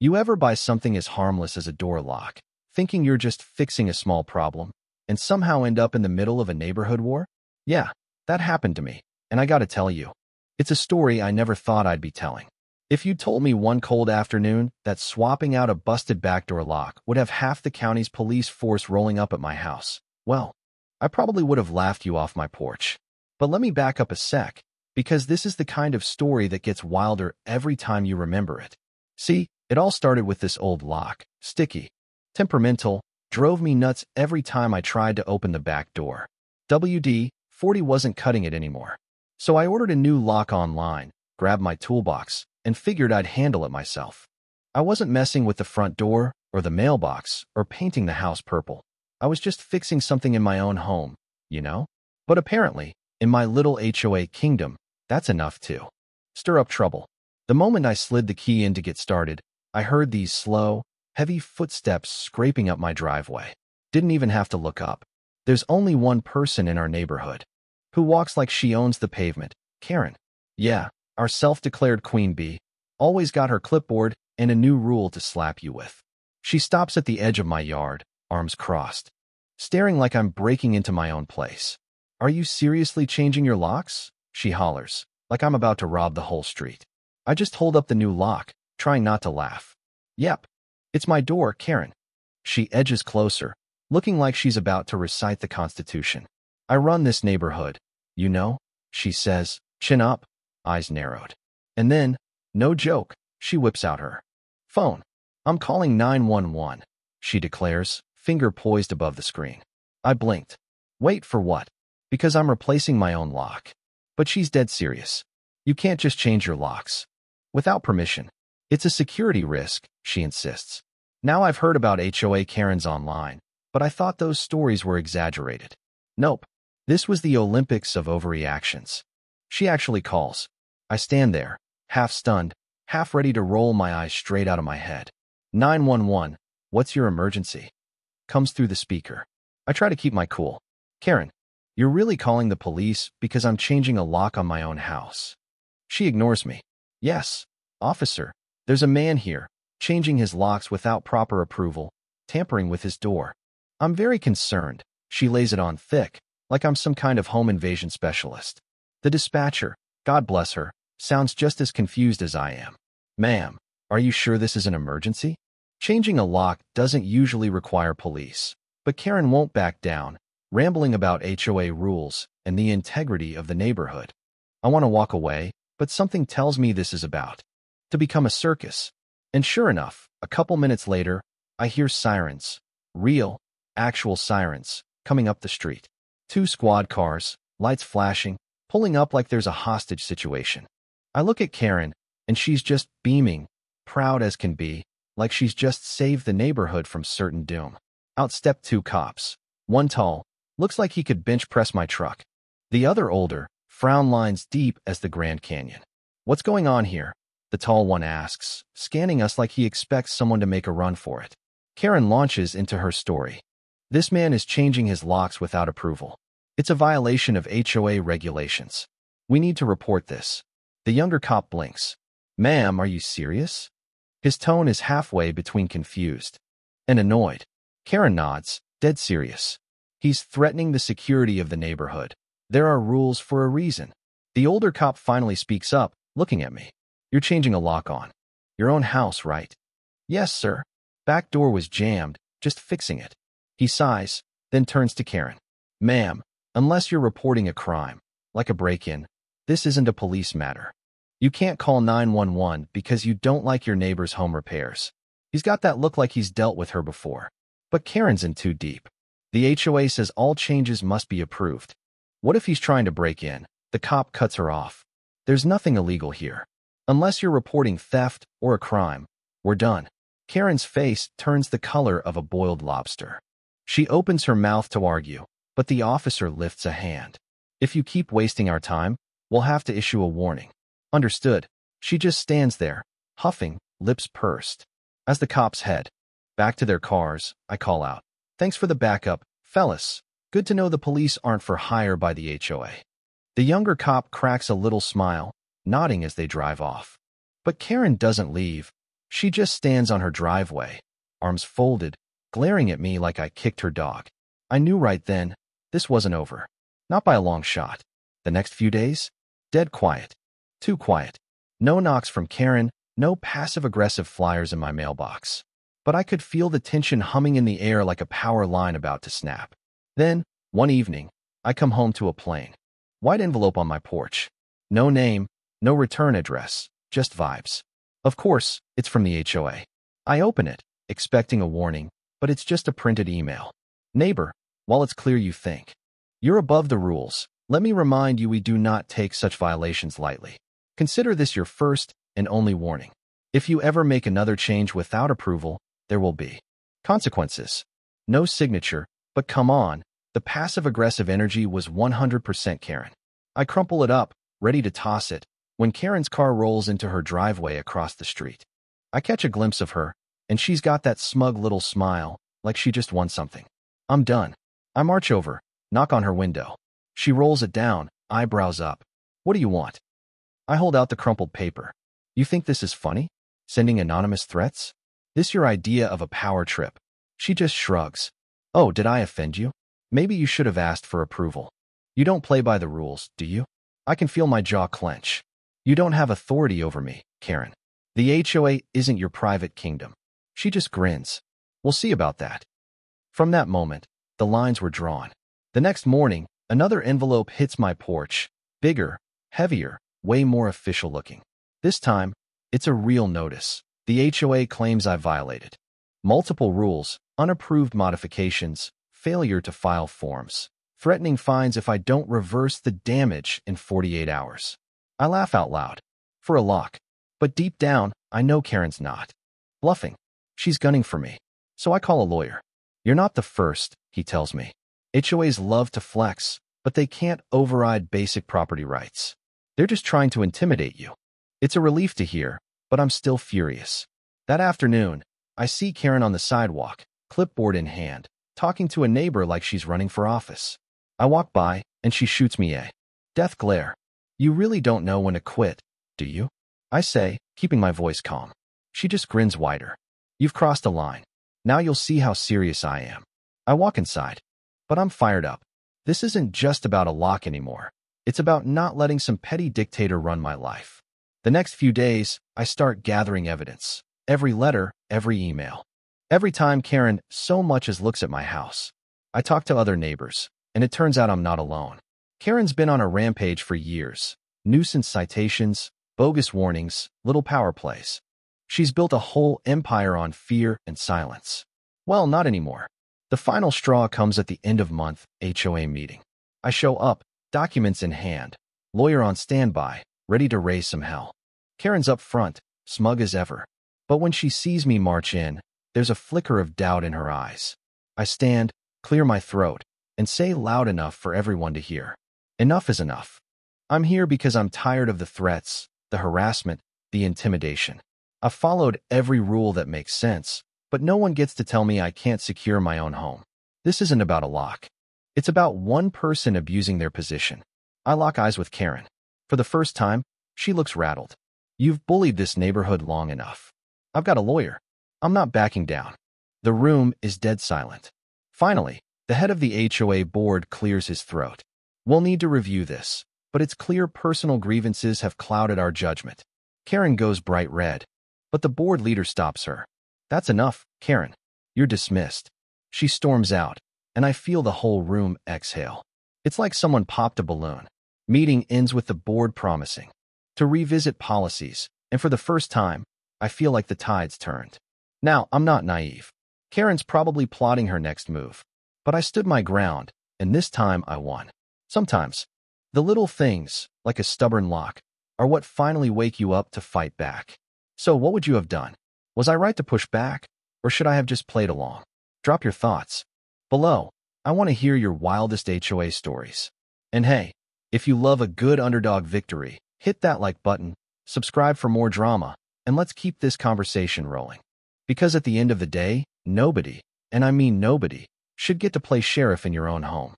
You ever buy something as harmless as a door lock, thinking you're just fixing a small problem, and somehow end up in the middle of a neighborhood war? Yeah, that happened to me, and I gotta tell you, it's a story I never thought I'd be telling. If you told me one cold afternoon that swapping out a busted backdoor lock would have half the county's police force rolling up at my house, well, I probably would have laughed you off my porch. But let me back up a sec, because this is the kind of story that gets wilder every time you remember it. See, it all started with this old lock, sticky, temperamental, drove me nuts every time I tried to open the back door. WD-40 wasn't cutting it anymore. So I ordered a new lock online, grabbed my toolbox, and figured I'd handle it myself. I wasn't messing with the front door, or the mailbox, or painting the house purple. I was just fixing something in my own home, you know? But apparently, in my little HOA kingdom, that's enough to stir up trouble. The moment I slid the key in to get started, I heard these slow, heavy footsteps scraping up my driveway. Didn't even have to look up. There's only one person in our neighborhood who walks like she owns the pavement, Karen. Yeah, our self-declared queen bee, always got her clipboard and a new rule to slap you with. She stops at the edge of my yard, arms crossed, staring like I'm breaking into my own place. "Are you seriously changing your locks?" she hollers, like I'm about to rob the whole street. I just hold up the new lock, trying not to laugh. "Yep, it's my door, Karen." She edges closer, looking like she's about to recite the Constitution. "I run this neighborhood, you know," she says, chin up, eyes narrowed. And then, no joke, she whips out her phone. "I'm calling 911, she declares, finger poised above the screen. I blinked. Wait for what? Because I'm replacing my own lock. But she's dead serious. "You can't just change your locks without permission. It's a security risk," she insists. Now I've heard about HOA Karens online, but I thought those stories were exaggerated. Nope. This was the Olympics of overreactions. She actually calls. I stand there, half stunned, half ready to roll my eyes straight out of my head. 911, what's your emergency?" Comes through the speaker. I try to keep my cool. "Karen, you're really calling the police because I'm changing a lock on my own house?" She ignores me. "Yes, officer, there's a man here, changing his locks without proper approval, tampering with his door." I'm very concerned. She lays it on thick, like I'm some kind of home invasion specialist. The dispatcher, God bless her, sounds just as confused as I am. "Ma'am, are you sure this is an emergency?" Changing a lock doesn't usually require police, but Karen won't back down, rambling about HOA rules and the integrity of the neighborhood. I want to walk away, but something tells me this is about to become a circus. And sure enough, a couple minutes later, I hear sirens, real, actual sirens, coming up the street. 2 squad cars, lights flashing, pulling up like there's a hostage situation. I look at Karen, and she's just beaming, proud as can be, like she's just saved the neighborhood from certain doom. Out step 2 cops. One tall, looks like he could bench press my truck. The other older, frown lines deep as the Grand Canyon. "What's going on here?" the tall one asks, scanning us like he expects someone to make a run for it. Karen launches into her story. "This man is changing his locks without approval. It's a violation of HOA regulations. We need to report this." The younger cop blinks. "Ma'am, are you serious?" His tone is halfway between confused and annoyed. Karen nods, dead serious. "He's threatening the security of the neighborhood. There are rules for a reason." The older cop finally speaks up, looking at me. "You're changing a lock on your own house, right?" "Yes, sir. Back door was jammed, just fixing it." He sighs, then turns to Karen. "Ma'am, unless you're reporting a crime, like a break-in, this isn't a police matter. You can't call 911 because you don't like your neighbor's home repairs." He's got that look like he's dealt with her before. But Karen's in too deep. The HOA says all changes must be approved. What if he's trying to break in? The cop cuts her off. "There's nothing illegal here. Unless you're reporting theft or a crime, we're done." Karen's face turns the color of a boiled lobster. She opens her mouth to argue, but the officer lifts a hand. "If you keep wasting our time, we'll have to issue a warning." "Understood." She just stands there, huffing, lips pursed. As the cops head back to their cars, I call out, "Thanks for the backup, fellas. Good to know the police aren't for hire by the HOA." The younger cop cracks a little smile, nodding as they drive off. But Karen doesn't leave. She just stands on her driveway, arms folded, glaring at me like I kicked her dog. I knew right then, this wasn't over. Not by a long shot. The next few days? Dead quiet. Too quiet. No knocks from Karen, no passive-aggressive flyers in my mailbox. But I could feel the tension humming in the air like a power line about to snap. Then, one evening, I come home to a plain white envelope on my porch. No name, no return address, just vibes. Of course, it's from the HOA. I open it, expecting a warning, but it's just a printed email. Neighbor, while it's clear you think you're above the rules, let me remind you we do not take such violations lightly. Consider this your first and only warning. If you ever make another change without approval, there will be consequences. No signature, but come on, the passive-aggressive energy was 100% Karen. I crumple it up, ready to toss it, when Karen's car rolls into her driveway across the street. I catch a glimpse of her, and she's got that smug little smile, like she just won something. I'm done. I march over, knock on her window. She rolls it down, eyebrows up. What do you want? I hold out the crumpled paper. You think this is funny? Sending anonymous threats? This your idea of a power trip? She just shrugs. Oh, did I offend you? Maybe you should have asked for approval. You don't play by the rules, do you? I can feel my jaw clench. You don't have authority over me, Karen. The HOA isn't your private kingdom. She just grins. We'll see about that. From that moment, the lines were drawn. The next morning, another envelope hits my porch. Bigger, heavier, way more official looking. This time, it's a real notice. The HOA claims I violated multiple rules, unapproved modifications, failure to file forms, threatening fines if I don't reverse the damage in 48 hours. I laugh out loud. For a lock. But deep down, I know Karen's not bluffing. She's gunning for me. So I call a lawyer. You're not the first, he tells me. HOAs love to flex, but they can't override basic property rights. They're just trying to intimidate you. It's a relief to hear, but I'm still furious. That afternoon, I see Karen on the sidewalk, clipboard in hand, talking to a neighbor like she's running for office. I walk by, and she shoots me a death glare. You really don't know when to quit, do you? I say, keeping my voice calm. She just grins wider. You've crossed a line. Now you'll see how serious I am. I walk inside. But I'm fired up. This isn't just about a lock anymore. It's about not letting some petty dictator run my life. The next few days, I start gathering evidence. Every letter, every email. Every time Karen so much as looks at my house. I talk to other neighbors, and it turns out I'm not alone. Karen's been on a rampage for years. Nuisance citations, bogus warnings, little power plays. She's built a whole empire on fear and silence. Well, not anymore. The final straw comes at the end of month HOA meeting. I show up, documents in hand, lawyer on standby, ready to raise some hell. Karen's up front, smug as ever. But when she sees me march in, there's a flicker of doubt in her eyes. I stand, clear my throat, and say loud enough for everyone to hear. Enough is enough. I'm here because I'm tired of the threats, the harassment, the intimidation. I've followed every rule that makes sense, but no one gets to tell me I can't secure my own home. This isn't about a lock. It's about one person abusing their position. I lock eyes with Karen. For the first time, she looks rattled. You've bullied this neighborhood long enough. I've got a lawyer. I'm not backing down. The room is dead silent. Finally, the head of the HOA board clears his throat. We'll need to review this, but it's clear personal grievances have clouded our judgment. Karen goes bright red, but the board leader stops her. That's enough, Karen. You're dismissed. She storms out, and I feel the whole room exhale. It's like someone popped a balloon. Meeting ends with the board promising to revisit policies, and for the first time, I feel like the tide's turned. Now, I'm not naive. Karen's probably plotting her next move. But I stood my ground, and this time I won. Sometimes, the little things, like a stubborn lock, are what finally wake you up to fight back. So what would you have done? Was I right to push back, or should I have just played along? Drop your thoughts below. I want to hear your wildest HOA stories. And hey, if you love a good underdog victory, hit that like button, subscribe for more drama, and let's keep this conversation rolling. Because at the end of the day, nobody, and I mean nobody, should get to play sheriff in your own home.